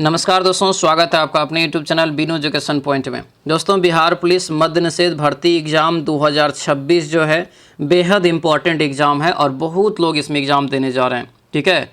नमस्कार दोस्तों, स्वागत है आपका अपने YouTube channel Binu education point में। दोस्तों, बिहार पुलिस मद्य निषेध भर्ती एग्ज़ाम 2026 जो है बेहद इम्पॉर्टेंट एग्ज़ाम है और बहुत लोग इसमें एग्ज़ाम देने जा रहे हैं। ठीक है,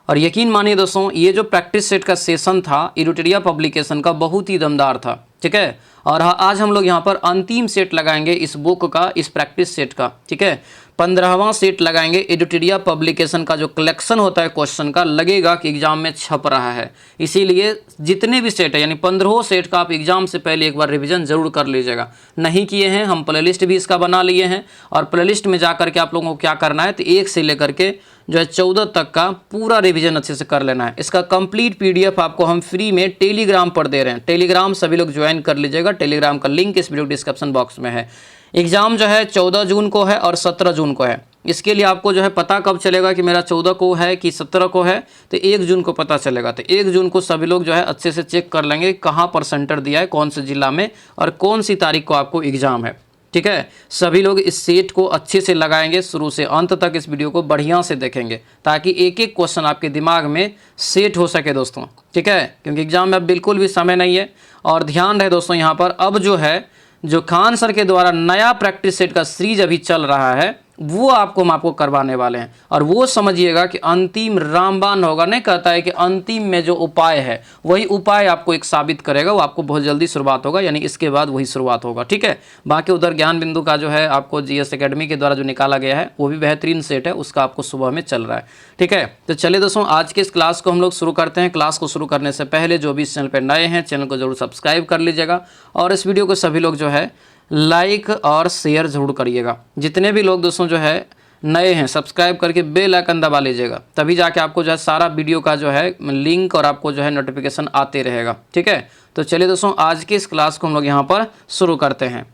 और यकीन मानिए दोस्तों, ये जो प्रैक्टिस सेट का सेशन था इरिटेरिया पब्लिकेशन का, बहुत ही दमदार था। ठीक है, और आज हम लोग यहाँ पर अंतिम सेट लगाएंगे इस बुक का, इस प्रैक्टिस सेट का। ठीक है, 15वां सेट लगाएंगे। एडिटोरिया पब्लिकेशन का जो कलेक्शन होता है क्वेश्चन का, लगेगा कि एग्जाम में छप रहा है। इसीलिए जितने भी सेट है यानी 15 सेट का आप एग्जाम से पहले एक बार रिवीजन जरूर कर लीजिएगा। नहीं किए हैं, हम प्लेलिस्ट भी इसका बना लिए हैं और प्लेलिस्ट में जा करके आप लोगों को क्या करना है तो 1 से लेकर के जो है 14 तक का पूरा रिवीजन अच्छे से कर लेना है। इसका कंप्लीट पीडीएफ आपको हम फ्री में टेलीग्राम पर दे रहे हैं। टेलीग्राम सभी लोग ज्वाइन कर लीजिएगा। टेलीग्राम का लिंक इस वीडियो डिस्क्रिप्शन बॉक्स में है। एग्ज़ाम जो है 14 जून को है और 17 जून को है। इसके लिए आपको जो है पता कब चलेगा कि मेरा 14 को है कि 17 को है, तो 1 जून को पता चलेगा। तो 1 जून को सभी लोग जो है अच्छे से चेक कर लेंगे कहाँ पर सेंटर दिया है, कौन से जिला में और कौन सी तारीख को आपको एग्ज़ाम है। ठीक है, सभी लोग इस सेट को अच्छे से लगाएंगे, शुरू से अंत तक इस वीडियो को बढ़िया से देखेंगे ताकि एक एक क्वेश्चन आपके दिमाग में सेट हो सके दोस्तों। ठीक है, क्योंकि एग्जाम में अब बिल्कुल भी समय नहीं है। और ध्यान रहे दोस्तों, यहाँ पर अब जो है जो खान सर के द्वारा नया प्रैक्टिस सेट का सीरीज अभी चल रहा है वो हम आपको करवाने वाले हैं। और वो समझिएगा कि अंतिम रामबाण होगा। नहीं कहता है कि अंतिम में जो उपाय है वही उपाय आपको एक साबित करेगा। वो आपको बहुत जल्दी शुरुआत होगा, यानी इसके बाद वही शुरुआत होगा। ठीक है, बाकी उधर ज्ञान बिंदु का जो है आपको जीएस एकेडमी के द्वारा जो निकाला गया है वो भी बेहतरीन सेट है, उसका आपको सुबह में चल रहा है। ठीक है, तो चलिए दोस्तों, आज के इस क्लास को हम लोग शुरू करते हैं। क्लास को शुरू करने से पहले जो भी इस चैनल पर नए हैं, चैनल को जरूर सब्सक्राइब कर लीजिएगा और इस वीडियो को सभी लोग जो है लाइक और शेयर जरूर करिएगा। जितने भी लोग दोस्तों जो है नए हैं, सब्सक्राइब करके बेल आइकन दबा लीजिएगा, तभी जाके आपको जो है सारा वीडियो का जो है लिंक और आपको जो है नोटिफिकेशन आते रहेगा। ठीक है, तो चलिए दोस्तों, आज की इस क्लास को हम लोग यहाँ पर शुरू करते हैं।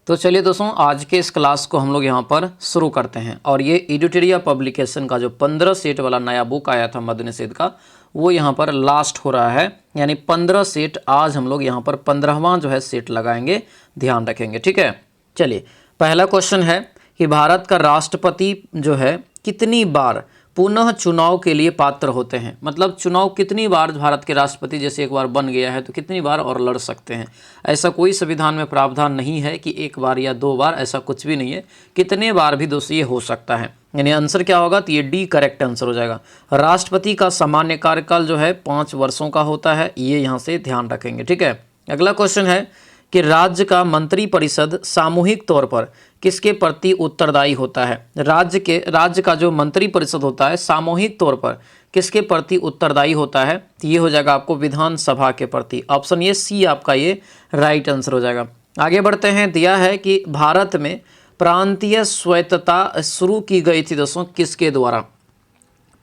तो चलिए दोस्तों, आज के इस क्लास को हम लोग यहाँ पर शुरू करते हैं। और ये एडिटोरिया पब्लिकेशन का जो 15 सेट वाला नया बुक आया था मद्य निषेध का, वो यहाँ पर लास्ट हो रहा है। यानी 15 सेट आज हम लोग यहाँ पर 15वां जो है सेट लगाएंगे, ध्यान रखेंगे। ठीक है, चलिए पहला क्वेश्चन है कि भारत का राष्ट्रपति जो है कितनी बार पुनः चुनाव के लिए पात्र होते हैं। मतलब चुनाव कितनी बार भारत के राष्ट्रपति जैसे एक बार बन गया है तो कितनी बार और लड़ सकते हैं। ऐसा कोई संविधान में प्रावधान नहीं है कि 1 बार या 2 बार, ऐसा कुछ भी नहीं है। कितने बार भी दोस्तों ये हो सकता है। यानी आंसर क्या होगा तो ये डी करेक्ट आंसर हो जाएगा। राष्ट्रपति का सामान्य कार्यकाल जो है 5 वर्षों का होता है, ये यहाँ से ध्यान रखेंगे। ठीक है, अगला क्वेश्चन है कि राज्य का मंत्रिपरिषद सामूहिक तौर पर किसके प्रति उत्तरदायी होता है। राज्य का जो मंत्रिपरिषद होता है सामूहिक तौर पर किसके प्रति उत्तरदायी होता है, तो ये हो जाएगा आपको विधानसभा के प्रति। ऑप्शन ये सी आपका ये राइट आंसर हो जाएगा। आगे बढ़ते हैं, दिया है कि भारत में प्रांतीय स्वायत्तता शुरू की गई थी दोस्तों किसके द्वारा।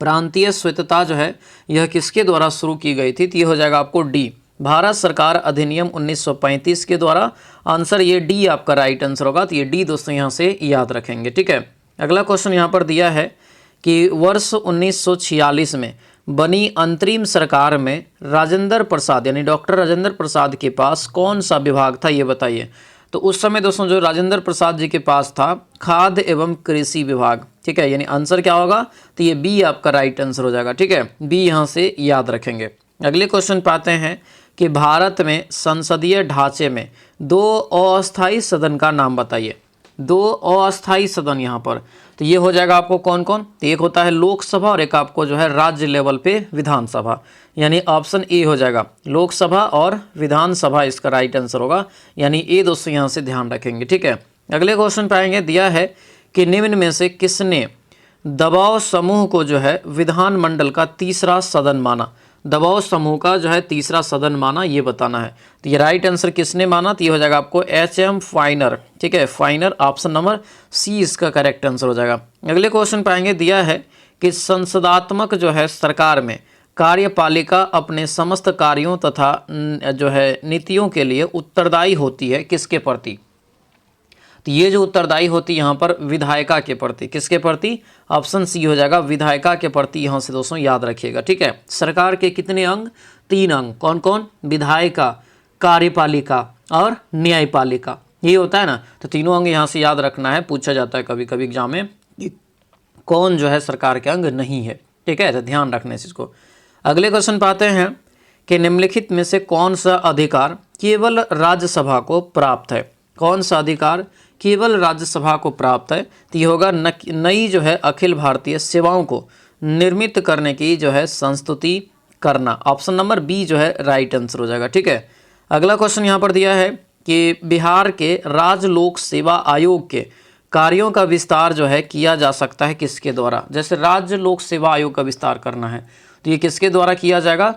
प्रांतीय स्वायत्तता जो है यह किसके द्वारा शुरू की गई थी, तो ये हो जाएगा आपको डी, भारत सरकार अधिनियम 1935 के द्वारा। आंसर ये डी आपका राइट आंसर होगा। तो ये डी दोस्तों यहाँ से याद रखेंगे। ठीक है, अगला क्वेश्चन यहाँ पर दिया है कि वर्ष 1946 में बनी अंतरिम सरकार में राजेंद्र प्रसाद यानी डॉक्टर राजेंद्र प्रसाद के पास कौन सा विभाग था, ये बताइए। तो उस समय दोस्तों जो राजेंद्र प्रसाद जी के पास था खाद्य एवं कृषि विभाग। ठीक है, यानी आंसर क्या होगा तो ये बी आपका राइट आंसर हो जाएगा। ठीक है, बी यहाँ से याद रखेंगे। अगले क्वेश्चन पाते हैं कि भारत में संसदीय ढांचे में 2 अस्थायी सदन का नाम बताइए। 2 अस्थायी सदन यहाँ पर, तो ये हो जाएगा आपको कौन कौन, तो एक होता है लोकसभा और एक आपको जो है राज्य लेवल पे विधानसभा। यानी ऑप्शन ए हो जाएगा, लोकसभा और विधानसभा इसका राइट आंसर होगा। यानी ए दोस्तों यहाँ से ध्यान रखेंगे। ठीक है, अगले क्वेश्चन पाएंगे, दिया है कि निम्न में से किसने दबाव समूह को जो है विधानमंडल का तीसरा सदन माना। दबाव समूह का जो है तीसरा सदन माना, ये बताना है। तो ये राइट आंसर किसने माना, तो ये हो जाएगा आपको एच.एम. फाइनर। ठीक है, फाइनर ऑप्शन नंबर सी इसका करेक्ट आंसर हो जाएगा। अगले क्वेश्चन पाएंगे, दिया है कि संसदात्मक जो है सरकार में कार्यपालिका अपने समस्त कार्यों तथा जो है नीतियों के लिए उत्तरदायी होती है किसके प्रति। तो ये जो उत्तरदायी होती है यहाँ पर विधायिका के प्रति, किसके प्रति, ऑप्शन सी हो जाएगा विधायिका के प्रति। यहाँ से दोस्तों याद रखिएगा। ठीक है, सरकार के कितने अंग, 3 अंग, कौन कौन, विधायिका, कार्यपालिका और न्यायपालिका, ये होता है ना। तो तीनों अंग यहाँ से याद रखना है, पूछा जाता है कभी कभी एग्जाम में कौन जो है सरकार के अंग नहीं है। ठीक है, तो ध्यान रखने से इसको। अगले क्वेश्चन पाते हैं कि निम्नलिखित में से कौन सा अधिकार केवल राज्यसभा को प्राप्त है? कौन सा अधिकार केवल राज्यसभा को प्राप्त है? तो ये होगा नई जो है अखिल भारतीय सेवाओं को निर्मित करने की जो है संस्तुति करना। ऑप्शन नंबर बी जो है राइट आंसर हो जाएगा। ठीक है, अगला क्वेश्चन यहाँ पर दिया है कि बिहार के राज्य लोक सेवा आयोग के कार्यों का विस्तार जो है किया जा सकता है किसके द्वारा? जैसे राज्य लोक सेवा आयोग का विस्तार करना है तो ये किसके द्वारा किया जाएगा?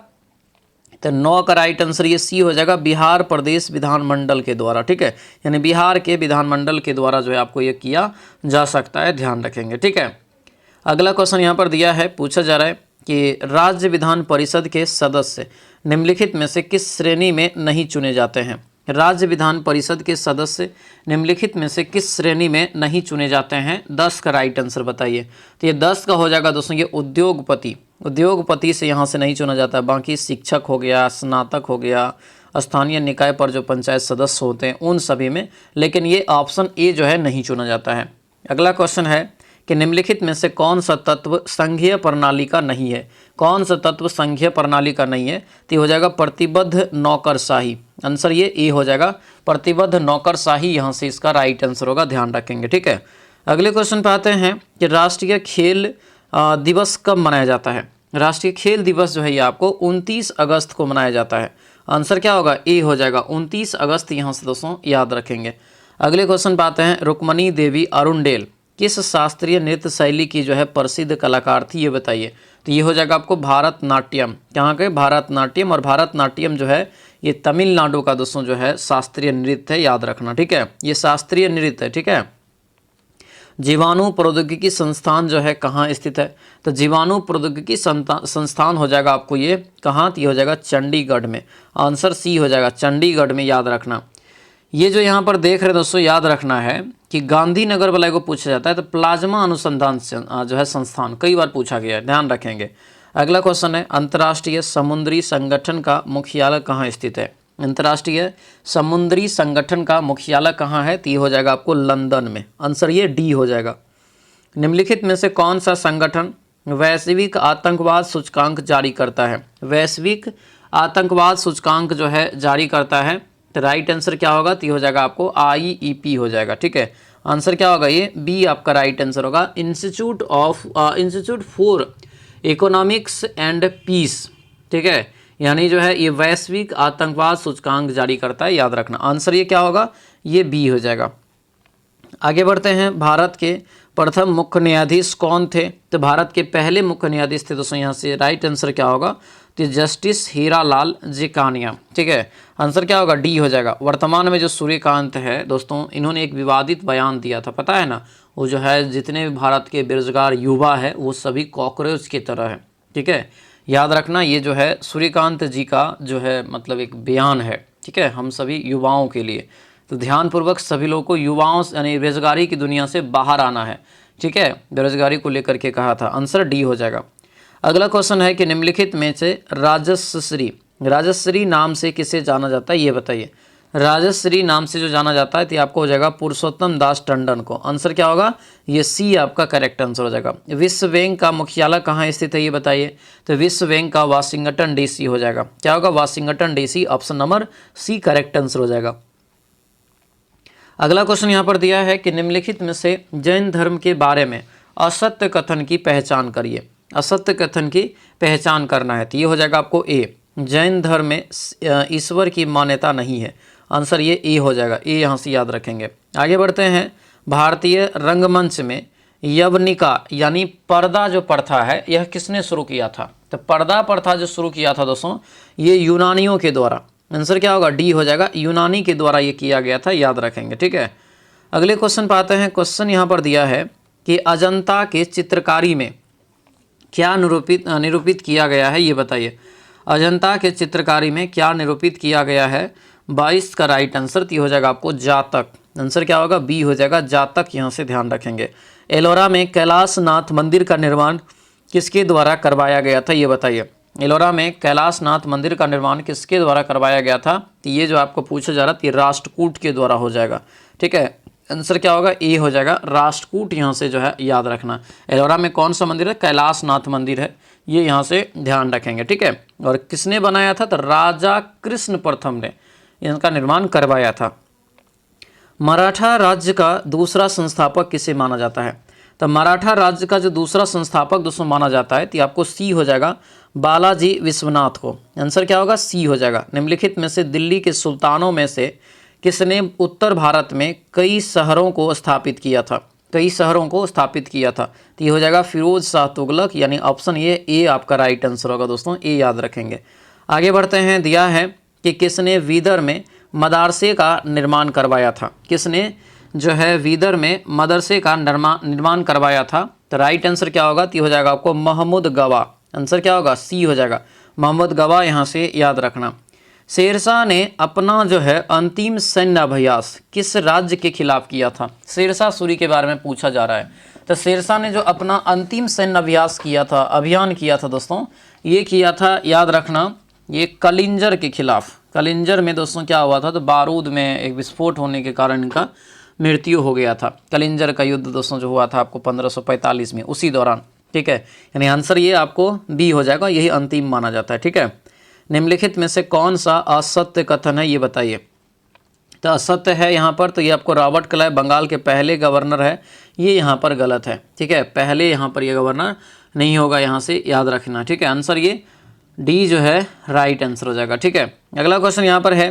तो 9 का राइट आंसर ये सी हो जाएगा, बिहार प्रदेश विधानमंडल के द्वारा। ठीक है, यानी बिहार के विधानमंडल के द्वारा जो है आपको ये किया जा सकता है, ध्यान रखेंगे। ठीक है, अगला क्वेश्चन यहाँ पर दिया है, पूछा जा रहा है कि राज्य विधान परिषद के सदस्य निम्नलिखित में से किस श्रेणी में नहीं चुने जाते हैं? राज्य विधान परिषद के सदस्य निम्नलिखित में से किस श्रेणी में नहीं चुने जाते हैं? 10 का राइट आंसर बताइए। तो ये 10 का हो जाएगा दोस्तों, ये उद्योगपति से यहाँ से नहीं चुना जाता है। बाकी शिक्षक हो गया, स्नातक हो गया, स्थानीय निकाय पर जो पंचायत सदस्य होते हैं उन सभी में, लेकिन ये ऑप्शन ए जो है नहीं चुना जाता है। अगला क्वेश्चन है कि निम्नलिखित में से कौन सा तत्व संघीय प्रणाली का नहीं है? कौन सा तत्व संघीय प्रणाली का नहीं है? तो हो जाएगा प्रतिबद्ध नौकरशाही। आंसर ये ए हो जाएगा, प्रतिबद्ध नौकरशाही यहाँ से इसका राइट आंसर होगा, ध्यान रखेंगे। ठीक है, अगले क्वेश्चन पे आते हैं कि राष्ट्रीय खेल दिवस कब मनाया जाता है? राष्ट्रीय खेल दिवस जो है ये आपको 29 अगस्त को मनाया जाता है। आंसर क्या होगा? ए हो जाएगा, 29 अगस्त यहाँ से दोस्तों याद रखेंगे। अगले क्वेश्चन पे आते हैं, रुक्मणी देवी अरुणडेल किस शास्त्रीय नृत्य शैली की जो है प्रसिद्ध कलाकार थी, ये बताइए। तो ये हो जाएगा आपको भारतनाट्यम। कहाँ के? भारतनाट्यम। और भारतनाट्यम जो है ये तमिलनाडु का दोस्तों जो है शास्त्रीय नृत्य है, याद रखना। ठीक है, ये शास्त्रीय नृत्य है। ठीक है, जीवाणु प्रौद्योगिकी संस्थान जो है कहाँ स्थित है? तो जीवाणु प्रौद्योगिकी संस्थान हो जाएगा आपको ये कहाँ? तो ये हो जाएगा चंडीगढ़ में। आंसर सी हो जाएगा, चंडीगढ़ में, याद रखना। ये जो यहाँ पर देख रहे हैं दोस्तों, याद रखना है कि गांधीनगर वाले को पूछा जाता है, तो प्लाज्मा अनुसंधान जो है संस्थान कई बार पूछा गया है, ध्यान रखेंगे। अगला क्वेश्चन है, अंतर्राष्ट्रीय समुद्री संगठन का मुख्यालय कहाँ स्थित है? अंतर्राष्ट्रीय समुद्री संगठन का मुख्यालय कहाँ है? तो ये हो जाएगा आपको लंदन में। आंसर ये डी हो जाएगा। निम्नलिखित में से कौन सा संगठन वैश्विक आतंकवाद सूचकांक जारी करता है? वैश्विक आतंकवाद सूचकांक जो है जारी करता है, तो राइट आंसर क्या होगा? तो ये हो जाएगा आपको IEP हो जाएगा। ठीक है, आंसर क्या होगा? ये बी आपका राइट आंसर होगा, institute for economics and peace. ठीक है, यानी जो है ये वैश्विक आतंकवाद सूचकांक जारी करता है, याद रखना। आंसर ये क्या होगा? ये बी हो जाएगा। आगे बढ़ते हैं, भारत के प्रथम मुख्य न्यायाधीश कौन थे? तो भारत के पहले मुख्य न्यायाधीश थे दोस्तों, यहाँ से राइट आंसर क्या होगा? तो जस्टिस हीरालाल जिकानिया। ठीक है, आंसर क्या होगा? डी हो जाएगा। वर्तमान में जो सूर्यकांत है दोस्तों, इन्होंने एक विवादित बयान दिया था, पता है ना? वो जो है जितने भी भारत के बेरोजगार युवा है वो सभी कॉकरोच की तरह है। ठीक है, याद रखना, ये जो है सूर्यकांत जी का जो है मतलब एक बयान है। ठीक है, हम सभी युवाओं के लिए, तो ध्यानपूर्वक सभी लोगों को युवाओं यानी बेरोजगारी की दुनिया से बाहर आना है। ठीक है, बेरोजगारी को लेकर के कहा था। आंसर डी हो जाएगा। अगला क्वेश्चन है कि निम्नलिखित में से राजश्री नाम से किसे जाना जाता है, ये बताइए। राजश्री नाम से जो जाना जाता है तो आपको हो जाएगा पुरुषोत्तम दास टंडन को। आंसर क्या होगा? ये सी आपका करेक्ट आंसर हो जाएगा। विश्व बैंक का मुख्यालय कहाँ स्थित है, ये बताइए। तो विश्व बैंक का वाशिंगटन DC हो जाएगा। क्या होगा? Washington DC। Option number C correct answer हो जाएगा। अगला क्वेश्चन यहाँ पर दिया है कि निम्नलिखित में से जैन धर्म के बारे में असत्य कथन की पहचान करिए। असत्य कथन की पहचान करना है तो ये हो जाएगा आपको ए, जैन धर्म में ईश्वर की मान्यता नहीं है। आंसर ये ए हो जाएगा, ए यहाँ से याद रखेंगे। आगे बढ़ते हैं, भारतीय रंगमंच में यवनिका यानी पर्दा जो प्रथा है यह किसने शुरू किया था? तो पर्दा प्रथा जो शुरू किया था दोस्तों ये यूनानियों के द्वारा। आंसर क्या होगा? डी हो जाएगा, यूनानी के द्वारा ये किया गया था, याद रखेंगे। ठीक है, अगले क्वेश्चन पर आते हैं। क्वेश्चन यहाँ पर दिया है कि अजंता के चित्रकारी में क्या निरूपित किया गया है, ये बताइए। अजंता के चित्रकारी में क्या निरूपित किया गया है? 22 का राइट आंसर हो जाएगा आपको जातक। आंसर क्या होगा? बी हो जाएगा जातक, यहाँ से ध्यान रखेंगे। एलोरा में कैलाशनाथ मंदिर का निर्माण किसके द्वारा करवाया गया था, ये बताइए। एलोरा में कैलाशनाथ मंदिर का निर्माण किसके द्वारा करवाया गया था? तो ये जो आपको पूछा जा रहा था ये राष्ट्रकूट के द्वारा हो जाएगा। ठीक है, आंसर क्या होगा? ए हो जाएगा, राष्ट्रकूट यहाँ से जो है याद रखना। एलोरा में कौन सा मंदिर है? कैलाशनाथ मंदिर है, ये यहाँ से ध्यान रखेंगे, ठीक है। और किसने बनाया था? तो राजा कृष्ण प्रथम ने इनका निर्माण करवाया था। मराठा राज्य का दूसरा संस्थापक किसे माना जाता है? तो मराठा राज्य का जो दूसरा संस्थापक दोस्तों माना जाता है, तो आपको सी हो जाएगा, बालाजी विश्वनाथ को। आंसर क्या होगा? सी हो जाएगा। निम्नलिखित में से दिल्ली के सुल्तानों में से किसने उत्तर भारत में कई शहरों को स्थापित किया था? कई शहरों को स्थापित किया था, तो ये हो जाएगा फिरोज शाह तुगलक, यानी ऑप्शन ए आपका राइट आंसर होगा दोस्तों, ए याद रखेंगे। आगे बढ़ते हैं। दिया है कि किसने वीदर में मदरसे का निर्माण करवाया था? किसने जो है वीदर में मदरसे का निर्माण करवाया था? तो राइट आंसर क्या होगा? तो हो जाएगा आपको महमूद गवा। आंसर क्या होगा? सी हो जाएगा, महमूद गवा, यहाँ से याद रखना। शेरशाह ने अपना जो है अंतिम सैन्य अभ्यास किस राज्य के खिलाफ किया था? शेरशाह सूरी के बारे में पूछा जा रहा है। तो शेरशाह ने जो अपना अंतिम सैन्य अभ्यास किया था, अभियान किया था दोस्तों, ये किया था, याद रखना, ये कलिंजर के खिलाफ। कलिंजर में दोस्तों क्या हुआ था? तो बारूद में एक विस्फोट होने के कारण इनका मृत्यु हो गया था। कलिंजर का युद्ध दोस्तों जो हुआ था आपको 1545 में, उसी दौरान, ठीक है। यानी आंसर ये आपको बी हो जाएगा, यही अंतिम माना जाता है, ठीक है। निम्नलिखित में से कौन सा असत्य कथन है, ये बताइए। तो असत्य है यहाँ पर, तो ये आपको रॉबर्ट क्लाइव बंगाल के पहले गवर्नर है, ये यहाँ पर गलत है, ठीक है। पहले यहाँ पर ये गवर्नर नहीं होगा, यहाँ से याद रखना, ठीक है। आंसर ये डी जो है राइट आंसर हो जाएगा, ठीक है। अगला क्वेश्चन यहाँ पर है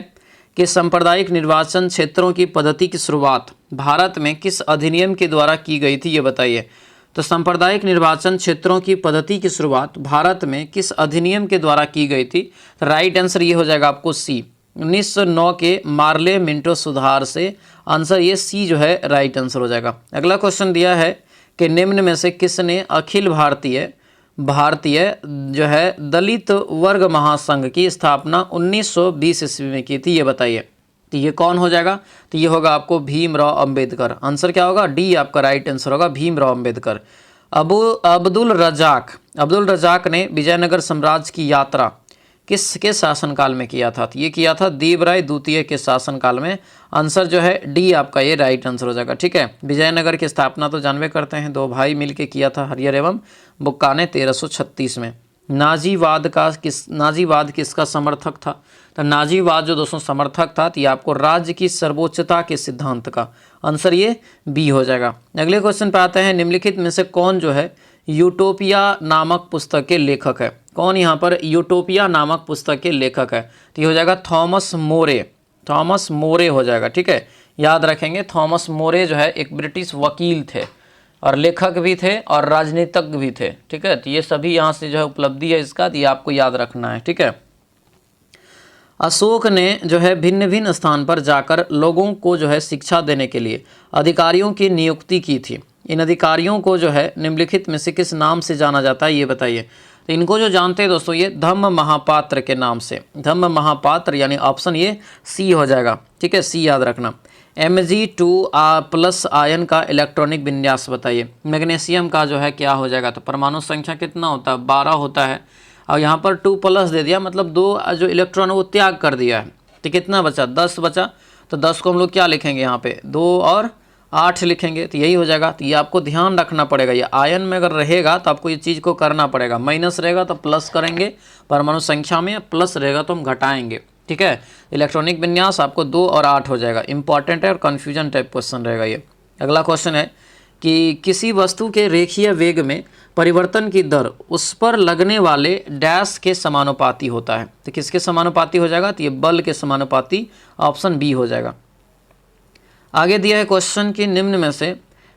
कि सांप्रदायिक निर्वाचन क्षेत्रों की पद्धति की शुरुआत भारत में किस अधिनियम के द्वारा की गई थी, ये बताइए। तो सांप्रदायिक निर्वाचन क्षेत्रों की पद्धति की शुरुआत भारत में किस अधिनियम के द्वारा की गई थी? तो राइट आंसर ये हो जाएगा आपको सी, 1909 के मार्ले मिंटो सुधार से। आंसर ये सी जो है राइट आंसर हो जाएगा। अगला क्वेश्चन दिया है कि निम्न में से किसने अखिल भारतीय जो है दलित वर्ग महासंघ की स्थापना 1920 ईस्वी में की थी, ये बताइए। तो ये कौन हो जाएगा? तो ये होगा आपको भीमराव अंबेडकर। आंसर क्या होगा? डी आपका राइट आंसर होगा, भीमराव अंबेडकर। अब्दुल रजाक ने विजयनगर साम्राज्य की यात्रा किसके शासनकाल में किया था? तो ये किया था देवराय द्वितीय के शासनकाल में। आंसर जो है डी आपका ये राइट आंसर हो जाएगा, ठीक है। विजयनगर की स्थापना तो जानवे करते हैं, दो भाई मिलके किया था, हरियर एवं बुक्का ने 1336 में। नाजीवाद किसका समर्थक था? तो नाजीवाद जो दोस्तों समर्थक था, तो ये आपको राज्य की सर्वोच्चता के सिद्धांत का। आंसर ये बी हो जाएगा। अगले क्वेश्चन पे आते हैं। निम्नलिखित में से कौन जो है यूटोपिया नामक पुस्तक के लेखक है? कौन यहाँ पर यूटोपिया नामक पुस्तक के लेखक है? तो ये हो जाएगा थॉमस मोरे हो जाएगा, ठीक है। याद रखेंगे, थॉमस मोरे जो है एक ब्रिटिश वकील थे और लेखक भी थे और राजनीतिज्ञ भी थे, ठीक है। तो ये सभी यहाँ से जो है उपलब्धि है इसका, तो ये आपको याद रखना है, ठीक है। अशोक ने जो है भिन्न भिन्न स्थान पर जाकर लोगों को जो है शिक्षा देने के लिए अधिकारियों की नियुक्ति की थी। इन अधिकारियों को जो है निम्नलिखित में से किस नाम से जाना जाता है, ये बताइए। तो इनको जो जानते हैं दोस्तों, ये धम्म महापात्र के नाम से, धम्म महापात्र, यानी ऑप्शन ये सी हो जाएगा, ठीक है। सी याद रखना। Mg2+ आयन का इलेक्ट्रॉनिक विन्यास बताइए। मैग्नीशियम का जो है क्या हो जाएगा? तो परमाणु संख्या कितना होता है? 12 होता है, और यहाँ पर 2+ दे दिया, मतलब 2 जो इलेक्ट्रॉन है वो त्याग कर दिया है, तो कितना बचा? 10 बचा। तो 10 को हम लोग क्या लिखेंगे यहाँ पे? 2 और 8 लिखेंगे, तो यही हो जाएगा। तो ये आपको ध्यान रखना पड़ेगा, ये आयन में अगर रहेगा तो आपको ये चीज़ को करना पड़ेगा। माइनस रहेगा तो प्लस करेंगे, परमाणु संख्या में प्लस रहेगा तो हम घटाएंगे, ठीक है। इलेक्ट्रॉनिक विन्यास आपको 2 और 8 हो जाएगा। इंपॉर्टेंट है और कन्फ्यूजन टाइप क्वेश्चन रहेगा ये। अगला क्वेश्चन है कि किसी वस्तु के रेखीय वेग में परिवर्तन की दर उस पर लगने वाले डैश के समानुपाती होता है। तो किसके समानुपाती हो जाएगा? तो ये बल के समानुपाती, ऑप्शन बी हो जाएगा। आगे दिया है क्वेश्चन कि निम्न में से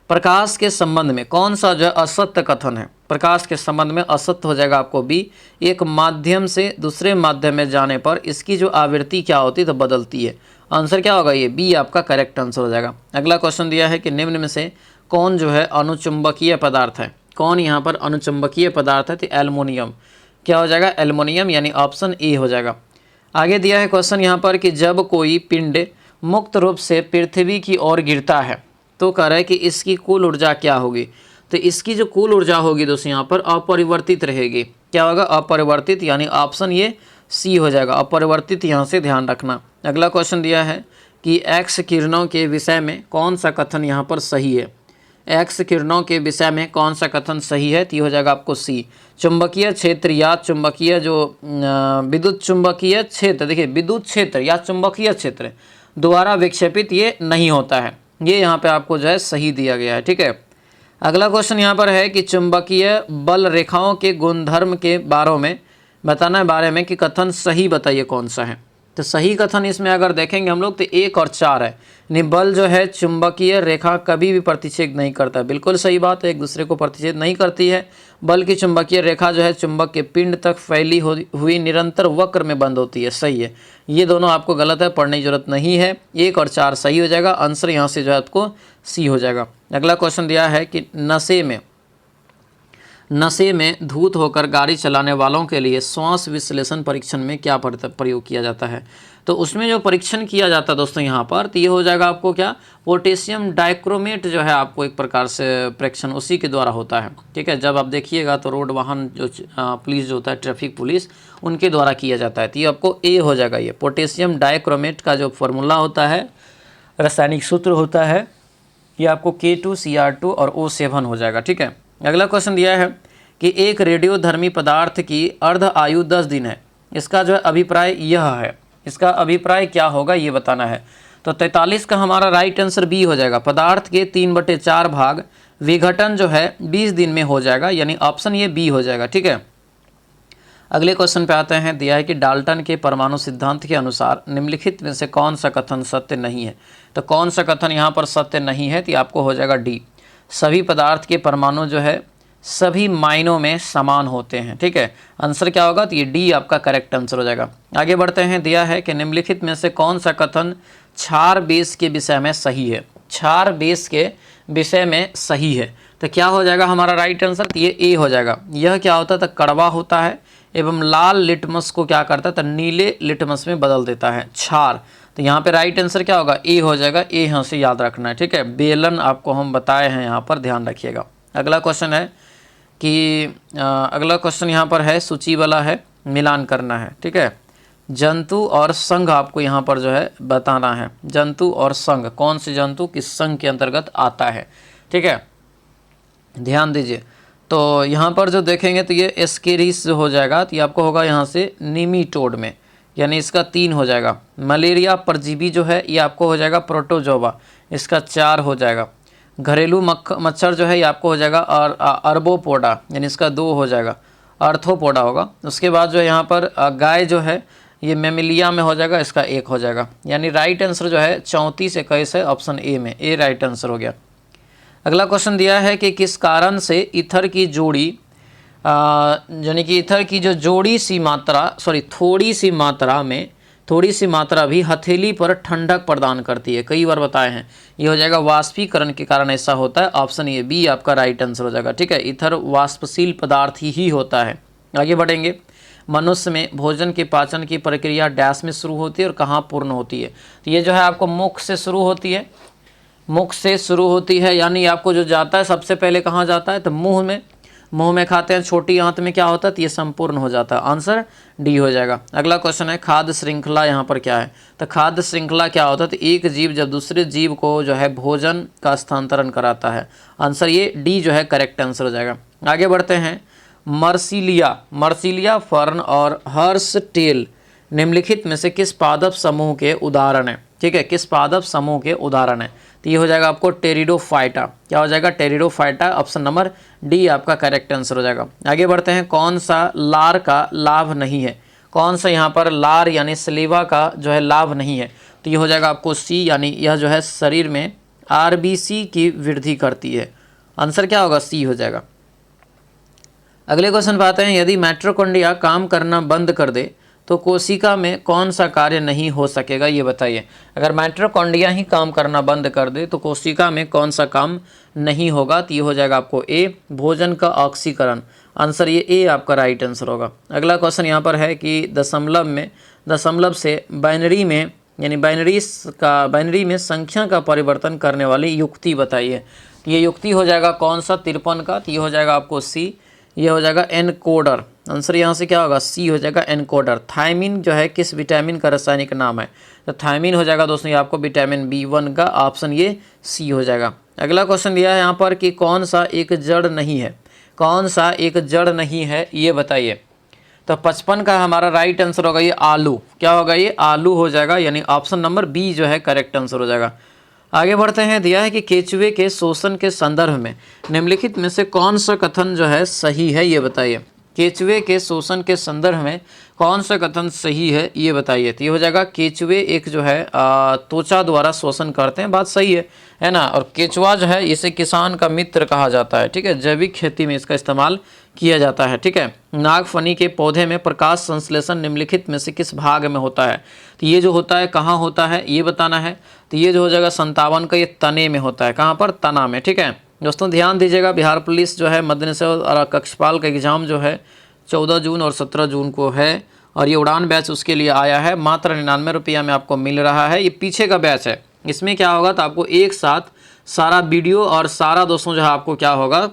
प्रकाश के संबंध में कौन सा जो असत्य कथन है? प्रकाश के संबंध में असत्य हो जाएगा आपको बी। एक माध्यम से दूसरे माध्यम में जाने पर इसकी जो आवृत्ति क्या होती है? तो बदलती है। आंसर क्या होगा? ये बी आपका करेक्ट आंसर हो जाएगा। अगला क्वेश्चन दिया है कि निम्न में से कौन जो है अनुचुंबकीय पदार्थ है? कौन यहाँ पर अनुचुंबकीय पदार्थ है? तो एल्युमिनियम। क्या हो जाएगा? एल्युमिनियम, यानी ऑप्शन ए हो जाएगा। आगे दिया है क्वेश्चन यहाँ पर कि जब कोई पिंड मुक्त रूप से पृथ्वी की ओर गिरता है तो कह रहा है कि इसकी कुल ऊर्जा क्या होगी? तो इसकी जो कुल ऊर्जा होगी दोस्तों यहाँ पर अपरिवर्तित रहेगी। क्या होगा? अपरिवर्तित, यानी ऑप्शन ये सी हो जाएगा, अपरिवर्तित, यहाँ से ध्यान रखना। अगला क्वेश्चन दिया है कि एक्स किरणों के विषय में कौन सा कथन यहाँ पर सही है? एक्स किरणों के विषय में कौन सा कथन सही है? तो ये हो जाएगा आपको सी। चुंबकीय क्षेत्र या चुंबकीय जो विद्युत चुंबकीय क्षेत्र, देखिए विद्युत क्षेत्र या चुंबकीय क्षेत्र द्वारा विक्षेपित ये नहीं होता है। ये यहाँ पे आपको जो है सही दिया गया है, ठीक है। अगला क्वेश्चन यहाँ पर है कि चुंबकीय बल रेखाओं के गुणधर्म के बारे में कि कथन सही बताइए कौन सा है। तो सही कथन इसमें अगर देखेंगे हम लोग तो 1 और 4 है। यानी बल जो है चुंबकीय रेखा कभी भी प्रतिच्छेद नहीं करता, बिल्कुल सही बात है, एक दूसरे को प्रतिच्छेद नहीं करती है, बल्कि चुंबकीय रेखा जो है चुंबक के पिंड तक फैली हुई निरंतर वक्र में बंद होती है। सही है, ये दोनों आपको गलत है, पढ़ने की जरूरत नहीं है। 1 और 4 सही हो जाएगा, आंसर यहाँ से जो है आपको सी हो जाएगा। अगला क्वेश्चन दिया है कि नशे में धूत होकर गाड़ी चलाने वालों के लिए श्वास विश्लेषण परीक्षण में क्या प्रयोग किया जाता है। तो उसमें जो परीक्षण किया जाता है दोस्तों यहाँ पर, तो ये हो जाएगा आपको क्या, पोटेशियम डाइक्रोमेट जो है आपको एक प्रकार से परीक्षण उसी के द्वारा होता है, ठीक है। जब आप देखिएगा तो रोड वाहन जो पुलिस जो होता है, ट्रैफिक पुलिस, उनके द्वारा किया जाता है। तो ये आपको ए हो जाएगा। ये पोटेशियम डाइक्रोमेट का जो फॉर्मूला होता है, रासायनिक सूत्र होता है, ये आपको K2Cr2 और O7 हो जाएगा, ठीक है। अगला क्वेश्चन दिया है कि एक रेडियोधर्मी पदार्थ की अर्ध आयु 10 दिन है, इसका जो है अभिप्राय यह है, इसका अभिप्राय क्या होगा ये बताना है। तो 43 का हमारा राइट आंसर बी हो जाएगा। पदार्थ के 3/4 भाग विघटन जो है 20 दिन में हो जाएगा, यानी ऑप्शन ये बी हो जाएगा, ठीक है। अगले क्वेश्चन पे आते हैं। दिया है कि डाल्टन के परमाणु सिद्धांत के अनुसार निम्नलिखित में से कौन सा कथन सत्य नहीं है। तो कौन सा कथन यहाँ पर सत्य नहीं है, तो आपको हो जाएगा डी, सभी पदार्थ के परमाणु जो है सभी मायनों में समान होते हैं, ठीक है। आंसर क्या होगा, तो ये डी आपका करेक्ट आंसर हो जाएगा। आगे बढ़ते हैं। दिया है कि निम्नलिखित में से कौन सा कथन क्षार बेस के विषय में सही है। क्षार बेस के विषय में सही है, तो क्या हो जाएगा हमारा राइट आंसर, तो ये ए हो जाएगा। यह क्या होता है, तो कड़वा होता है एवं लाल लिटमस को क्या करता है, तो नीले लिटमस में बदल देता है क्षार। तो यहाँ पे राइट आंसर क्या होगा, ए हो जाएगा। ए यहाँ से याद रखना है, ठीक है। बेलन आपको हम बताए हैं, यहाँ पर ध्यान रखिएगा। अगला क्वेश्चन है कि अगला क्वेश्चन यहाँ पर है सूची वाला है, मिलान करना है, ठीक है। जंतु और संघ आपको यहाँ पर जो है बताना है। जंतु और संघ, कौन से जंतु किस संघ के अंतर्गत आता है, ठीक है, ध्यान दीजिए। तो यहाँ पर जो देखेंगे तो ये एस्केरिस हो जाएगा, तो ये आपको होगा यहाँ से निमीटोड में, यानी इसका 3 हो जाएगा। मलेरिया परजीवी जो है ये आपको हो जाएगा प्रोटोजोवा, इसका 4 हो जाएगा। घरेलू मच्छर जो है ये आपको हो जाएगा और अर्बोपोडा, यानी इसका 2 हो जाएगा। अर्थोपोडा होगा। उसके बाद जो यहाँ पर गाय जो है ये मेमिलिया में हो जाएगा, इसका 1 हो जाएगा। यानी राइट आंसर जो है 34 21 है, ऑप्शन ए में, ए राइट आंसर हो गया। अगला क्वेश्चन दिया है कि किस कारण से ईथर की जोड़ी यानी कि ईथर की जो थोड़ी सी मात्रा भी हथेली पर ठंडक प्रदान करती है। कई बार बताए हैं, ये हो जाएगा वाष्पीकरण के कारण ऐसा होता है। ऑप्शन ए बी आपका राइट आंसर हो जाएगा, ठीक है। ईथर वाष्पशील पदार्थ ही होता है। आगे बढ़ेंगे। मनुष्य में भोजन के पाचन की प्रक्रिया डैश में शुरू होती है और कहाँ पूर्ण होती है। तो ये जो है आपको मुख से शुरू होती है, मुख से शुरू होती है, यानी आपको जो जाता है सबसे पहले कहाँ जाता है, तो मुंह में। मुंह में खाते हैं, छोटी आंत में क्या होता है, तो ये संपूर्ण हो जाता है। आंसर डी हो जाएगा। अगला क्वेश्चन है खाद्य श्रृंखला, यहाँ पर क्या है, तो खाद्य श्रृंखला क्या होता है, तो एक जीव जब दूसरे जीव को जो है भोजन का स्थानांतरण कराता है। आंसर ये डी जो है करेक्ट आंसर हो जाएगा। आगे बढ़ते हैं। मर्सिलिया फर्न और हर्स टेल निम्नलिखित में से किस पादप समूह के उदाहरण है, ठीक है, किस पादप समूह के उदाहरण है। तो ये हो जाएगा आपको टेरिडोफाइटा, क्या हो जाएगा, टेरिडोफाइटा, ऑप्शन नंबर डी आपका करेक्ट आंसर हो जाएगा। आगे बढ़ते हैं। कौन सा लार का लाभ नहीं है, कौन सा यहाँ पर लार यानी सलीवा का जो है लाभ नहीं है, तो ये हो जाएगा आपको सी, यानी यह जो है शरीर में आरबीसी की वृद्धि करती है। आंसर क्या होगा, सी हो जाएगा। अगले क्वेश्चन पे आते हैं। यदि माइटोकॉन्ड्रिया काम करना बंद कर दे तो कोशिका में कौन सा कार्य नहीं हो सकेगा, ये बताइए। अगर माइटोकॉन्ड्रिया ही काम करना बंद कर दे तो कोशिका में कौन सा काम नहीं होगा, तो ये हो जाएगा आपको ए, भोजन का ऑक्सीकरण। आंसर ये ए आपका राइट आंसर होगा। अगला क्वेश्चन यहाँ पर है कि दशमलव से बाइनरी में यानी बाइनरी में संख्या का परिवर्तन करने वाली युक्ति बताइए। ये युक्ति हो जाएगा कौन सा, 53 का, तो ये हो जाएगा आपको सी, ये हो जाएगा एनकोडर। आंसर यहाँ से क्या होगा, सी हो जाएगा एनकोडर। थायमिन जो है किस विटामिन का रासायनिक नाम है, तो थायमिन हो जाएगा दोस्तों ये आपको विटामिन B1 का, ऑप्शन ये सी हो जाएगा। अगला क्वेश्चन दिया है यहाँ पर कि कौन सा एक जड़ नहीं है। कौन सा एक जड़ नहीं है ये बताइए। तो 55 का हमारा राइट आंसर होगा ये आलू। क्या होगा ये? आलू हो जाएगा, यानी ऑप्शन नंबर बी जो है करेक्ट आंसर हो जाएगा। आगे बढ़ते हैं। दिया है कि केचुए के शोषण के संदर्भ में निम्नलिखित में से कौन सा कथन जो है सही है ये बताइए। केचुए के शोषण के संदर्भ में कौन सा कथन सही है ये बताइए। तो ये हो जाएगा केचुए एक जो है त्वचा द्वारा शोषण करते हैं, बात सही है ना। और केचुआ जो है इसे किसान का मित्र कहा जाता है, ठीक है। जैविक खेती में इसका इस्तेमाल किया जाता है, ठीक है। नागफनी के पौधे में प्रकाश संश्लेषण निम्नलिखित में से किस भाग में होता है? तो ये जो होता है कहाँ होता है ये बताना है। तो ये जो हो जाएगा 57 का, ये तने में होता है। कहाँ पर? तना में, ठीक है। दोस्तों ध्यान दीजिएगा, बिहार पुलिस जो है मद्देनजर और कक्षपाल का एग्ज़ाम जो है 14 जून और 17 जून को है, और ये उड़ान बैच उसके लिए आया है। मात्र 99 रुपया में आपको मिल रहा है। ये पीछे का बैच है। इसमें क्या होगा तो आपको एक साथ सारा वीडियो और सारा दोस्तों जो है आपको क्या होगा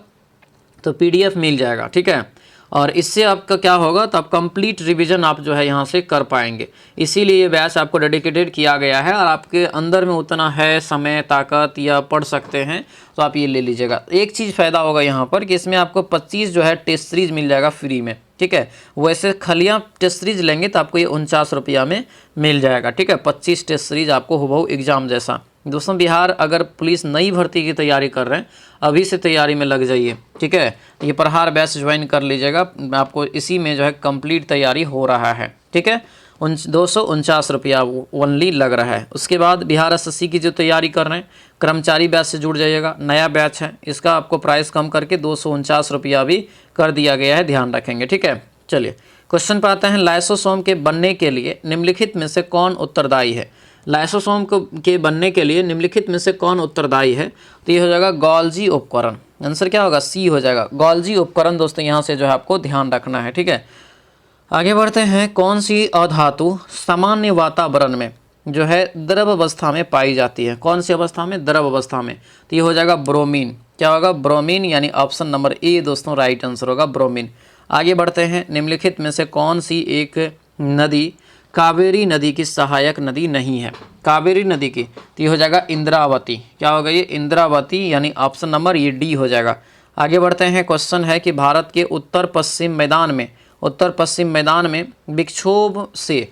तो PDF मिल जाएगा, ठीक है। और इससे आपका क्या होगा तो आप कंप्लीट रिवीजन आप जो है यहाँ से कर पाएंगे। इसीलिए ये बैच आपको डेडिकेटेड किया गया है, और आपके अंदर में उतना है समय ताकत या पढ़ सकते हैं तो आप ये ले लीजिएगा। एक चीज़ फ़ायदा होगा यहाँ पर कि इसमें आपको 25 जो है टेस्ट सीरीज मिल जाएगा फ्री में, ठीक है। वैसे खलियाँ टेस्ट सीरीज लेंगे तो आपको ये 49 रुपया में मिल जाएगा, ठीक है। 25 टेस्ट सीरीज आपको हुबहू एग्जाम जैसा। दोस्तों बिहार अगर पुलिस नई भर्ती की तैयारी कर रहे हैं, अभी से तैयारी में लग जाइए, ठीक है। ये प्रहार बैच ज्वाइन कर लीजिएगा, आपको इसी में जो है कंप्लीट तैयारी हो रहा है, ठीक है। 249 रुपया ओनली लग रहा है। उसके बाद बिहार SSC की जो तैयारी कर रहे हैं कर्मचारी बैच से जुड़ जाइएगा, नया बैच है, इसका आपको प्राइस कम करके 249 रुपया भी कर दिया गया है, ध्यान रखेंगे, ठीक है। चलिए क्वेश्चन पर आते हैं। लाइसोसोम के बनने के लिए निम्नलिखित में से कौन उत्तरदायी है? लाइसोसोम के बनने के लिए निम्नलिखित में से कौन उत्तरदायी है? तो ये हो जाएगा गोल्जी उपकरण। आंसर क्या होगा? सी हो जाएगा, गोल्जी उपकरण। दोस्तों यहाँ से जो है आपको ध्यान रखना है, ठीक है। आगे बढ़ते हैं। कौन सी अधातु सामान्य वातावरण में जो है द्रव अवस्था में पाई जाती है? कौन सी अवस्था में? द्रव अवस्था में। तो ये हो जाएगा ब्रोमीन। क्या होगा? ब्रोमीन, यानी ऑप्शन नंबर ए दोस्तों राइट आंसर होगा, ब्रोमीन। आगे बढ़ते हैं। निम्नलिखित में से कौन सी एक नदी कावेरी नदी की सहायक नदी नहीं है? कावेरी नदी की, तो ये हो जाएगा इंद्रावती। क्या होगा ये? इंद्रावती, यानी ऑप्शन नंबर ये डी हो जाएगा। आगे बढ़ते हैं। क्वेश्चन है कि भारत के उत्तर पश्चिम मैदान में विक्षोभ से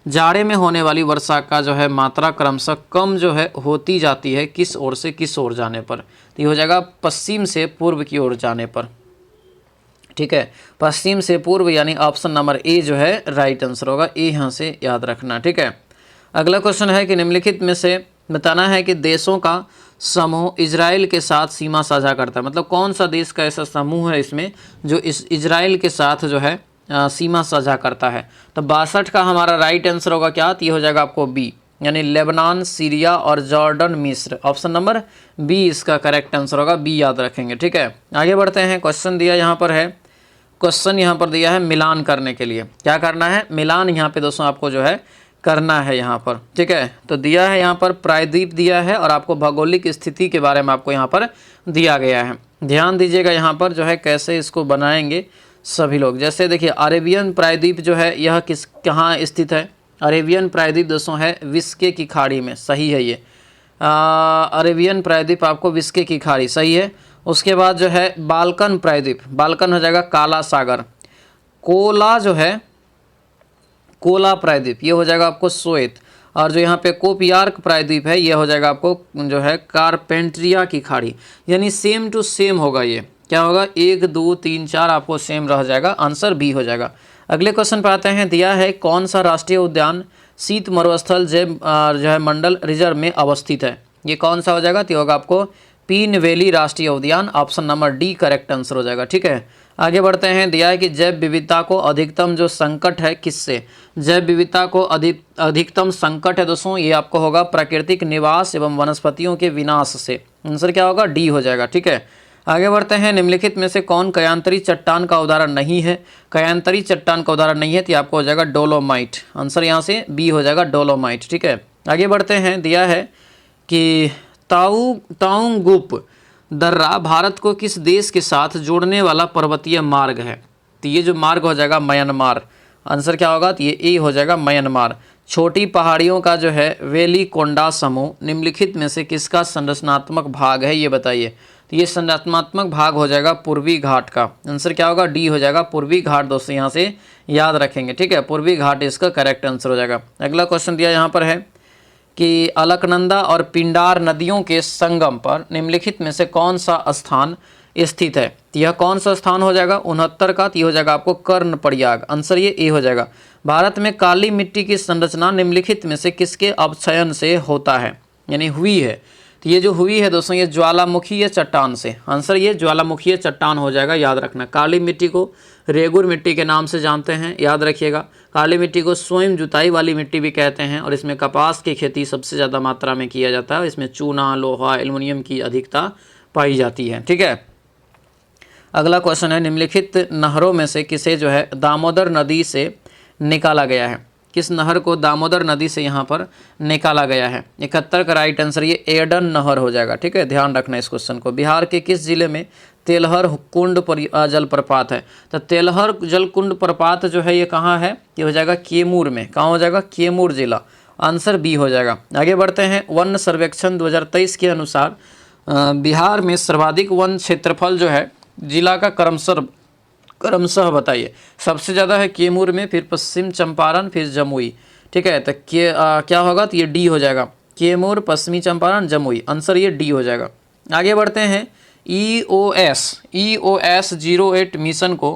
जाड़े में होने वाली वर्षा का जो है मात्रा क्रमशः कम जो है होती जाती है, किस ओर से किस ओर जाने पर? तो ये हो जाएगा पश्चिम से पूर्व की ओर जाने पर, ठीक है। पश्चिम से पूर्व, यानी ऑप्शन नंबर ए जो है राइट आंसर होगा। ए यहाँ से याद रखना, ठीक है। अगला क्वेश्चन है कि निम्नलिखित में से बताना है कि देशों का समूह इजराइल के साथ सीमा साझा करता है। मतलब कौन सा देश का ऐसा समूह है इसमें जो इस इजराइल के साथ जो है सीमा साझा करता है? तो 62 का हमारा राइट आंसर होगा क्या? तो ये हो जाएगा आपको बी, यानी लेबनान, सीरिया और जॉर्डन, मिस्र। ऑप्शन नंबर बी इसका करेक्ट आंसर होगा, बी याद रखेंगे, ठीक है। आगे बढ़ते हैं। क्वेश्चन दिया यहाँ पर है, क्वेश्चन यहाँ पर दिया है मिलान करने के लिए। क्या करना है? मिलान यहाँ पे दोस्तों आपको जो है करना है यहाँ पर, ठीक है। तो दिया है यहाँ पर प्रायद्वीप दिया है, और आपको भौगोलिक स्थिति के बारे में आपको यहाँ पर दिया गया है। ध्यान दीजिएगा यहाँ पर जो है कैसे इसको बनाएंगे सभी लोग। जैसे देखिए अरेबियन प्रायद्वीप जो है यह कहाँ स्थित है? अरेबियन प्रायद्वीप दोस्तों है विस्के की खाड़ी में, सही है ये। अरेबियन प्रायद्वीप आपको विस्के की खाड़ी, सही है। उसके बाद जो है बाल्कन प्रायद्वीप, बाल्कन हो जाएगा काला सागर। कोला जो है कोला प्रायद्वीप, ये हो जाएगा आपको श्वेत। और जो यहाँ पे कोपियार्क प्रायद्वीप है ये हो जाएगा आपको जो है कारपेंट्रिया की खाड़ी, यानी सेम टू सेम होगा। ये क्या होगा? 1 2 3 4 आपको सेम रह जाएगा, आंसर बी हो जाएगा। अगले क्वेश्चन पर आते हैं। दिया है कौन सा राष्ट्रीय उद्यान शीत मरुस्थल जो है मंडल रिजर्व में अवस्थित है? ये कौन सा हो जाएगा? तो होगा आपको पीन वैली राष्ट्रीय उद्यान, option number D correct answer हो जाएगा, ठीक है। आगे बढ़ते हैं। दिया है कि जैव विविधता को अधिकतम जो संकट है किससे? जैव विविधता को अधिकतम संकट है दोस्तों, ये आपको होगा प्राकृतिक निवास एवं वनस्पतियों के विनाश से। आंसर क्या होगा? डी हो जाएगा, ठीक है। आगे बढ़ते हैं। निम्नलिखित में से कौन कयांतरी चट्टान का उदाहरण नहीं है? कयांतरी चट्टान का उदाहरण नहीं है तो आपको हो जाएगा डोलोमाइट। आंसर यहाँ से बी हो जाएगा, डोलोमाइट, ठीक है। आगे बढ़ते हैं। दिया है कि ताउंगुप दर्रा भारत को किस देश के साथ जोड़ने वाला पर्वतीय मार्ग है? तो ये जो मार्ग हो जाएगा म्यांमार। आंसर क्या होगा? तो ये ए हो जाएगा, म्यांमार। छोटी पहाड़ियों का जो है वेली कोंडा समूह निम्नलिखित में से किसका संरचनात्मक भाग है ये बताइए। तो तो ये संरचनात्मक भाग हो जाएगा पूर्वी घाट का। आंसर क्या होगा? डी हो जाएगा, पूर्वी घाट। दोस्तों यहाँ से याद रखेंगे, ठीक है, पूर्वी घाट इसका करेक्ट आंसर हो जाएगा। अगला क्वेश्चन दिया यहाँ पर है कि अलकनंदा और पिंडार नदियों के संगम पर निम्नलिखित में से कौन सा स्थान स्थित है? तो यह कौन सा स्थान हो जाएगा? 69 का। तो ये हो जाएगा आपको कर्णप्रयाग। आंसर ये ए हो जाएगा। भारत में काली मिट्टी की संरचना निम्नलिखित में से किसके अपक्षयन से होता है, यानी हुई है? तो ये जो हुई है दोस्तों, ये ज्वालामुखीय चट्टान से। आंसर ये ज्वालामुखीय चट्टान हो जाएगा, याद रखना। काली मिट्टी को रेगुर मिट्टी के नाम से जानते हैं, याद रखिएगा। काली मिट्टी को स्वयं जुताई वाली मिट्टी भी कहते हैं और इसमें कपास की खेती सबसे ज़्यादा मात्रा में किया जाता है। इसमें चूना, लोहा, एल्युमिनियम की अधिकता पाई जाती है, ठीक है। अगला क्वेश्चन है, निम्नलिखित नहरों में से किसे जो है दामोदर नदी से निकाला गया है? किस नहर को दामोदर नदी से यहाँ पर निकाला गया है? 71 का राइट आंसर ये एडन नहर हो जाएगा, ठीक है, ध्यान रखना इस क्वेश्चन को। बिहार के किस जिले में तेलहर कुंड जलप्रपात है? तो तेलहर जलकुंड प्रपात जो है ये कहाँ है? ये हो जाएगा कैमूर में। कहाँ हो जाएगा? कैमूर जिला। आंसर बी हो जाएगा। आगे बढ़ते हैं। वन सर्वेक्षण 2023 के अनुसार बिहार में सर्वाधिक वन क्षेत्रफल जो है जिला का क्रमशः बताइए। सबसे ज़्यादा है कैमूर में, फिर पश्चिम चंपारण, फिर जमुई, ठीक है। तो क्या होगा? तो ये डी हो जाएगा, कैमूर, पश्चिमी चंपारण, जमुई। आंसर ये डी हो जाएगा। आगे बढ़ते हैं। EOS 08 मिशन को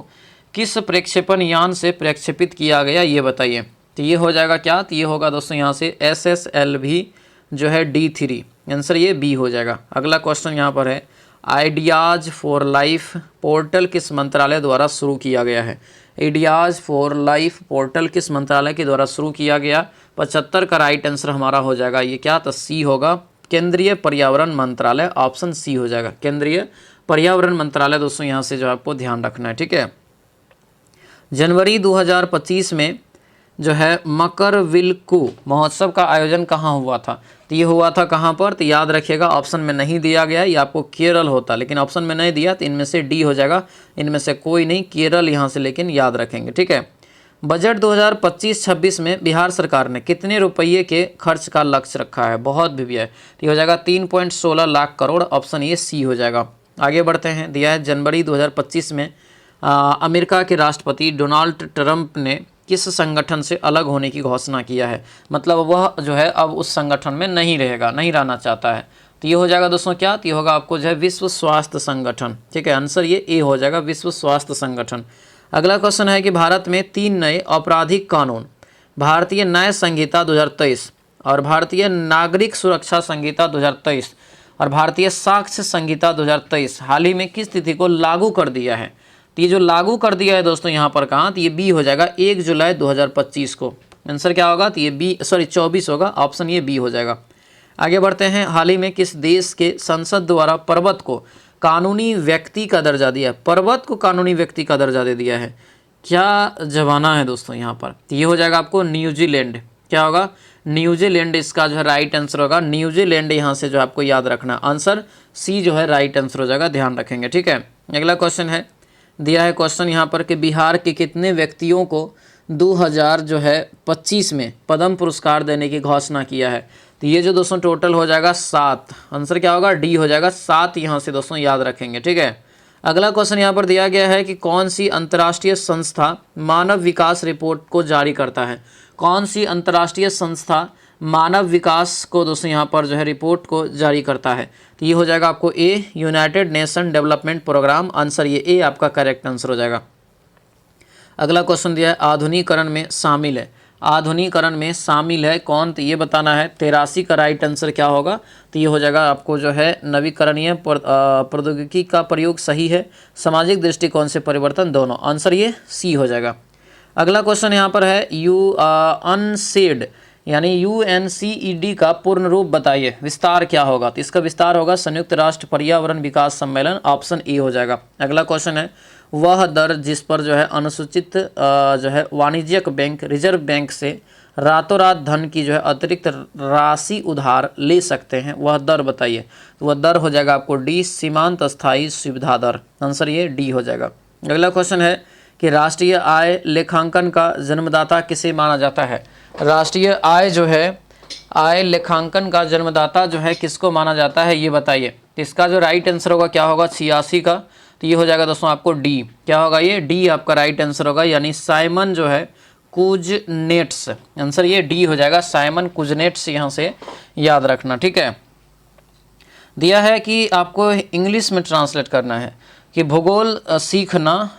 किस प्रक्षेपण यान से प्रक्षेपित किया गया, ये बताइए। तो ये हो जाएगा क्या? तो ये होगा दोस्तों यहाँ से SSLV जो है D3। आंसर ये बी हो जाएगा। अगला क्वेश्चन यहाँ पर है, आइडियाज़ फॉर लाइफ पोर्टल किस मंत्रालय द्वारा शुरू किया गया है? आइडियाज़ फॉर लाइफ पोर्टल किस मंत्रालय के द्वारा शुरू किया गया? 75 का राइट आंसर हमारा हो जाएगा ये क्या? तो सी होगा, केंद्रीय पर्यावरण मंत्रालय। ऑप्शन सी हो जाएगा, केंद्रीय पर्यावरण मंत्रालय। दोस्तों यहाँ से जो आपको ध्यान रखना है, ठीक है। जनवरी 2025 में जो है मकरविलक्कू महोत्सव का आयोजन कहाँ हुआ था? तो ये हुआ था कहाँ पर? तो याद रखिएगा, ऑप्शन में नहीं दिया गया, ये आपको केरल होता, लेकिन ऑप्शन में नहीं दिया, तो इनमें से डी हो जाएगा। इनमें से कोई नहीं, केरल यहाँ से लेकिन याद रखेंगे, ठीक है। बजट 2025-26 में बिहार सरकार ने कितने रुपये के खर्च का लक्ष्य रखा है? बहुत भी है, तो ये हो जाएगा 3.16 लाख करोड़। ऑप्शन ये सी हो जाएगा। आगे बढ़ते हैं। दिया है, जनवरी 2025 में अमेरिका के राष्ट्रपति डोनाल्ड ट्रंप ने किस संगठन से अलग होने की घोषणा किया है? मतलब वह जो है अब उस संगठन में नहीं रहेगा, नहीं रहना चाहता है। तो ये हो जाएगा दोस्तों क्या? तो ये होगा आपको जो है विश्व स्वास्थ्य संगठन, ठीक है। आंसर ये ए हो जाएगा, विश्व स्वास्थ्य संगठन। अगला क्वेश्चन है कि भारत में 3 नए आपराधिक कानून, भारतीय न्याय संहिता 2023 और भारतीय नागरिक सुरक्षा संहिता 2023 और भारतीय साक्ष्य संहिता 2023 हाल ही में किस तिथि को लागू कर दिया है? तो ये जो लागू कर दिया है दोस्तों यहाँ पर कहाँ? तो ये बी हो जाएगा, 1 जुलाई 2025 को। आंसर क्या होगा? तो ये बी 24 होगा। ऑप्शन ये बी हो जाएगा। आगे बढ़ते हैं। हाल ही में किस देश के संसद द्वारा पर्वत को कानूनी व्यक्ति का दर्जा दिया? पर्वत को कानूनी व्यक्ति का दर्जा दे दिया है। क्या जमाना है दोस्तों यहाँ पर? तो ये हो जाएगा आपको न्यूजीलैंड। क्या होगा? न्यूजीलैंड इसका जो है राइट आंसर होगा। न्यूजीलैंड यहाँ से जो आपको याद रखना, आंसर सी जो है राइट आंसर हो जाएगा, ध्यान रखेंगे, ठीक है। अगला क्वेश्चन है, दिया है क्वेश्चन यहाँ पर कि बिहार के कितने व्यक्तियों को 2025 में पद्म पुरस्कार देने की घोषणा किया है? तो ये जो दोस्तों टोटल हो जाएगा 7। आंसर क्या होगा? डी हो जाएगा, 7 यहाँ से दोस्तों याद रखेंगे, ठीक है। अगला क्वेश्चन यहाँ पर दिया गया है कि कौन सी अंतर्राष्ट्रीय संस्था मानव विकास रिपोर्ट को जारी करता है? कौन सी अंतर्राष्ट्रीय संस्था मानव विकास को दोस्तों यहाँ पर जो है रिपोर्ट को जारी करता है? तो ये हो जाएगा आपको A, United Nation Development Programme. Answer ये ए आपका करेक्ट आंसर हो जाएगा। अगला क्वेश्चन दिया है, आधुनिकीकरण में शामिल है। आधुनिकीकरण में शामिल है कौन? तो ये बताना है। 83 का राइट आंसर क्या होगा? तो ये हो जाएगा आपको जो है नवीकरणीय प्रौद्योगिकी का प्रयोग सही है, सामाजिक दृष्टिकोण से परिवर्तन दोनों। आंसर ये सी हो जाएगा। अगला क्वेश्चन यहाँ पर है, UNCED यानी UNCED का पूर्ण रूप बताइए, विस्तार क्या होगा? तो इसका विस्तार होगा संयुक्त राष्ट्र पर्यावरण विकास सम्मेलन। ऑप्शन ए हो जाएगा। अगला क्वेश्चन है, वह दर जिस पर जो है अनुसूचित जो है वाणिज्यिक बैंक रिजर्व बैंक से रातों रात धन की जो है अतिरिक्त राशि उधार ले सकते हैं, वह दर बताइए। तो वह दर हो जाएगा आपको डी, सीमांत स्थायी सुविधा दर। आंसर ये डी हो जाएगा। अगला क्वेश्चन है कि राष्ट्रीय आय लेखांकन का जन्मदाता किसे माना जाता है? राष्ट्रीय आय जो है आय लेखांकन का जन्मदाता जो है किसको माना जाता है, ये बताइए। तो इसका जो राइट आंसर होगा क्या होगा 86 का, तो ये हो जाएगा दोस्तों आपको डी। क्या होगा ये? डी आपका राइट आंसर होगा, यानी साइमन जो है कुजनेट्स, आंसर ये डी हो जाएगा, साइमन कुजनेट्स, यहाँ से याद रखना। ठीक है, दिया है कि आपको इंग्लिश में ट्रांसलेट करना है कि भूगोल सीखना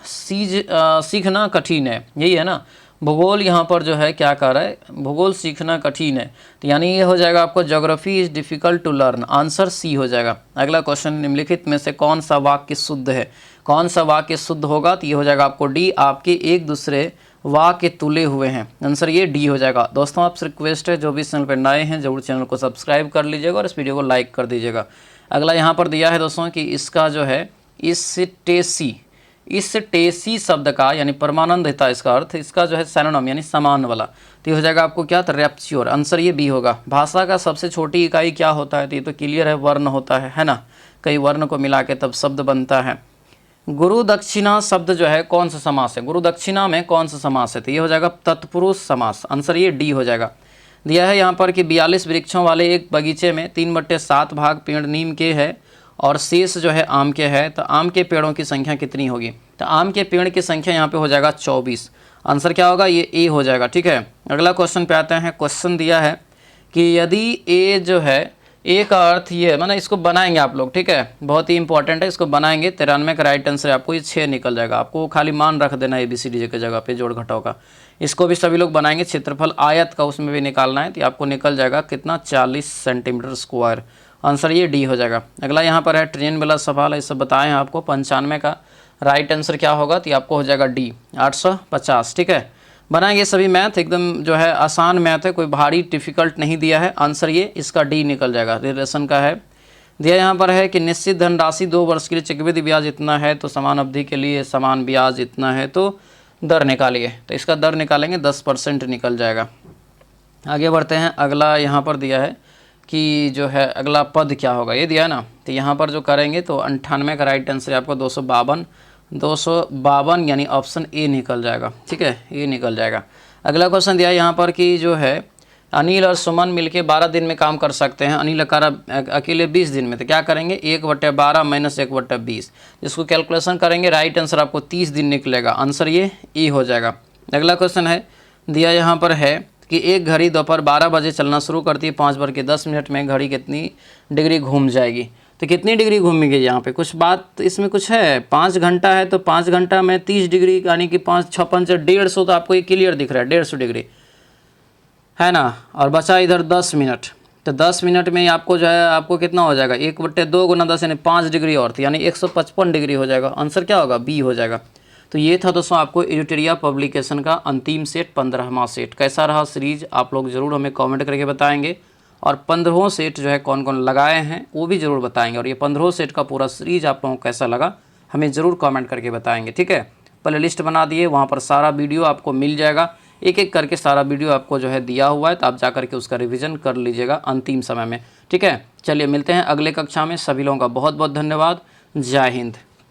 कठिन है, यही है ना। भूगोल यहाँ पर जो है क्या कर रहा है, भूगोल सीखना कठिन है, तो यानी ये हो जाएगा आपको geography is difficult to learn, answer C हो जाएगा। अगला क्वेश्चन, निम्नलिखित में से कौन सा वाक्य शुद्ध है? कौन सा वाक्य शुद्ध होगा? तो ये हो जाएगा आपको डी, आपके एक दूसरे वाक्य तुले हुए हैं, आंसर ये डी हो जाएगा। दोस्तों आपसे रिक्वेस्ट है, जो भी चैनल पर नए हैं जरूर चैनल को सब्सक्राइब कर लीजिएगा और इस वीडियो को लाइक कर दीजिएगा। अगला यहाँ पर दिया है दोस्तों कि इसका जो है इस टेसी शब्द का यानी परमानंद था इसका अर्थ, इसका जो है सैनोनिम यानी समान वाला, तो ये हो जाएगा आपको क्या? तो रैप्च्योर, आंसर ये बी होगा। भाषा का सबसे छोटी इकाई क्या होता है? तो ये तो क्लियर है, वर्ण होता है ना। कई वर्ण को मिला के तब शब्द बनता है। गुरु दक्षिणा शब्द जो है कौन सा समास है? गुरु दक्षिणा में कौन सा समास है? तो ये हो जाएगा तत्पुरुष समास, आंसर ये डी हो जाएगा। दिया है यहाँ पर कि 42 वृक्षों वाले एक बगीचे में 3/7 भाग पेड़ नीम के है और शेष जो है आम के है, तो आम के पेड़ों की संख्या कितनी होगी? तो आम के पेड़ की संख्या यहाँ पे हो जाएगा 24, आंसर क्या होगा? ये ए हो जाएगा। ठीक है, अगला क्वेश्चन पे आते हैं। क्वेश्चन दिया है कि यदि ए जो है, ए का अर्थ ये है, मतलब इसको बनाएंगे आप लोग, ठीक है, बहुत ही इंपॉर्टेंट है, इसको बनाएंगे। 93 का राइट आंसर है आपको ये 6 निकल जाएगा। आपको खाली मान रख देना ABCD के जगह पे जोड़ घटाव का, इसको भी सभी लोग बनाएंगे। क्षेत्रफल आयत का उसमें भी निकालना है, तो आपको निकल जाएगा कितना? 40 सेंटीमीटर स्क्वायर, आंसर ये डी हो जाएगा। अगला यहाँ पर है ट्रेन वाला सवाल है, सब बताएं आपको। 95 का राइट आंसर क्या होगा? तो आपको हो जाएगा डी, 850। ठीक है, बनाएंगे सभी मैथ, एकदम जो है आसान मैथ है, कोई भारी डिफिकल्ट नहीं दिया है, आंसर ये इसका डी निकल जाएगा। रिलेशन का है दिया यहाँ पर है कि निश्चित धनराशि 2 वर्ष के लिए चक्रवृद्धि ब्याज इतना है, तो समान अवधि के लिए समान ब्याज इतना है, तो दर निकालिए। तो इसका दर निकालेंगे 10% निकल जाएगा। आगे बढ़ते हैं। अगला यहाँ पर दिया है कि जो है अगला पद क्या होगा, ये दिया है ना। तो यहाँ पर जो करेंगे तो 98 का राइट आंसर आपको 252 यानी ऑप्शन ए निकल जाएगा। ठीक है, ये निकल जाएगा। अगला क्वेश्चन दिया है यहाँ पर कि जो है अनिल और सुमन मिलके 12 दिन में काम कर सकते हैं, अनिल अकेले 20 दिन में, तो क्या करेंगे? 1/12 - 1/20, जिसको कैलकुलेशन करेंगे राइट आंसर आपको 30 दिन निकलेगा, आंसर ये ई हो जाएगा। अगला क्वेश्चन है दिया यहाँ पर है कि एक घड़ी दोपहर 12 बजे चलना शुरू करती है, 5:10 में घड़ी कितनी डिग्री घूम जाएगी? तो कितनी डिग्री घूमेगी यहाँ पे? कुछ बात इसमें कुछ है। 5 घंटा है तो 5 घंटा में 30 डिग्री, यानी कि 5 6 5 150, तो आपको ये क्लियर दिख रहा है 150 डिग्री है ना। और बचा इधर 10 मिनट, तो 10 मिनट में आपको जो है आपको कितना हो जाएगा? 1/2 × 10 यानी 5 डिग्री और, यानी 155 डिग्री हो जाएगा, आंसर क्या होगा? बी हो जाएगा। तो ये था दोस्तों आपको एडिटोरिया पब्लिकेशन का अंतिम सेट, 15वां सेट। कैसा रहा सीरीज आप लोग ज़रूर हमें कमेंट करके बताएंगे, और 15वां सेट जो है कौन कौन लगाए हैं वो भी ज़रूर बताएंगे, और ये 15वां सेट का पूरा सीरीज आप लोगों को कैसा लगा हमें ज़रूर कमेंट करके बताएंगे। ठीक है, प्ले लिस्ट बना दिए, वहाँ पर सारा वीडियो आपको मिल जाएगा, एक एक करके सारा वीडियो आपको जो है दिया हुआ है, तो आप जा करके उसका रिवीजन कर लीजिएगा अंतिम समय में। ठीक है, चलिए मिलते हैं अगले कक्षा में। सभी लोगों का बहुत बहुत धन्यवाद। जय हिंद।